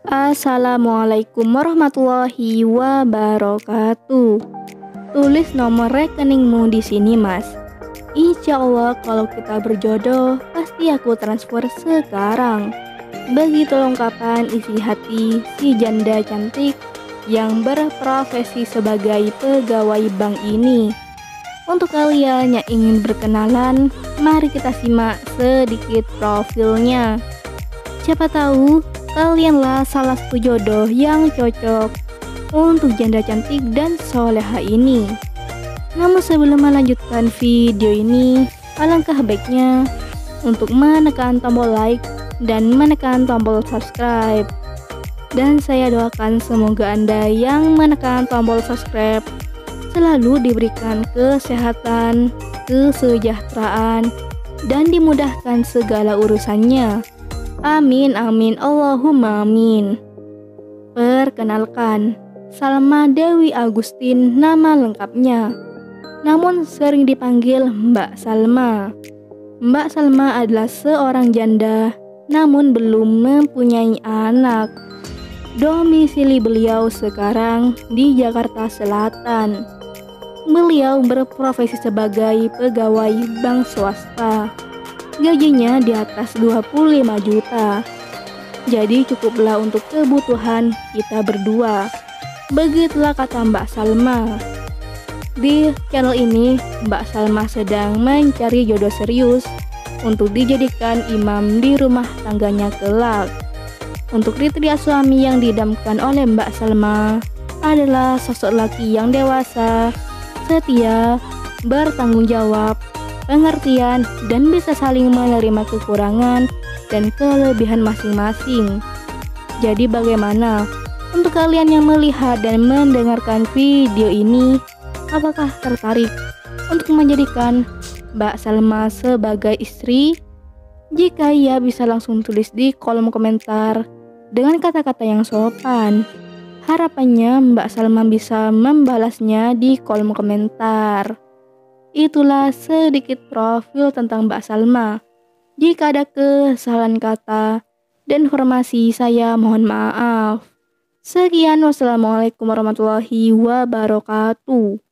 Assalamualaikum warahmatullahi wabarakatuh. Tulis nomor rekeningmu di sini, Mas. Insya Allah kalau kita berjodoh, pasti aku transfer sekarang. Begitu ungkapan isi hati si janda cantik yang berprofesi sebagai pegawai bank ini. Untuk kalian yang ingin berkenalan, mari kita simak sedikit profilnya. Siapa tahu kalianlah salah satu jodoh yang cocok untuk janda cantik dan soleha ini. Namun sebelum melanjutkan video ini, alangkah baiknya untuk menekan tombol like dan menekan tombol subscribe. Dan saya doakan semoga Anda yang menekan tombol subscribe selalu diberikan kesehatan, kesejahteraan, dan dimudahkan segala urusannya. Amin amin Allahumma amin. Perkenalkan, Salma Dewi Agustin nama lengkapnya, namun sering dipanggil Mbak Salma. Mbak Salma adalah seorang janda, namun belum mempunyai anak. Domisili beliau sekarang di Jakarta Selatan. Beliau berprofesi sebagai pegawai bank swasta. Gajinya di atas 25 juta. Jadi cukuplah untuk kebutuhan kita berdua. Begitulah kata Mbak Salma. Di channel ini, Mbak Salma sedang mencari jodoh serius untuk dijadikan imam di rumah tangganya kelak. Untuk kriteria suami yang didamkan oleh Mbak Salma adalah sosok laki yang dewasa, setia, bertanggung jawab, pengertian, dan bisa saling menerima kekurangan dan kelebihan masing-masing. Jadi bagaimana untuk kalian yang melihat dan mendengarkan video ini? Apakah tertarik untuk menjadikan Mbak Salma sebagai istri? Jika iya, bisa langsung tulis di kolom komentar dengan kata-kata yang sopan. Harapannya Mbak Salma bisa membalasnya di kolom komentar. Itulah sedikit profil tentang Mbak Salma. Jika ada kesalahan kata dan informasi, saya mohon maaf. Sekian, wassalamualaikum warahmatullahi wabarakatuh.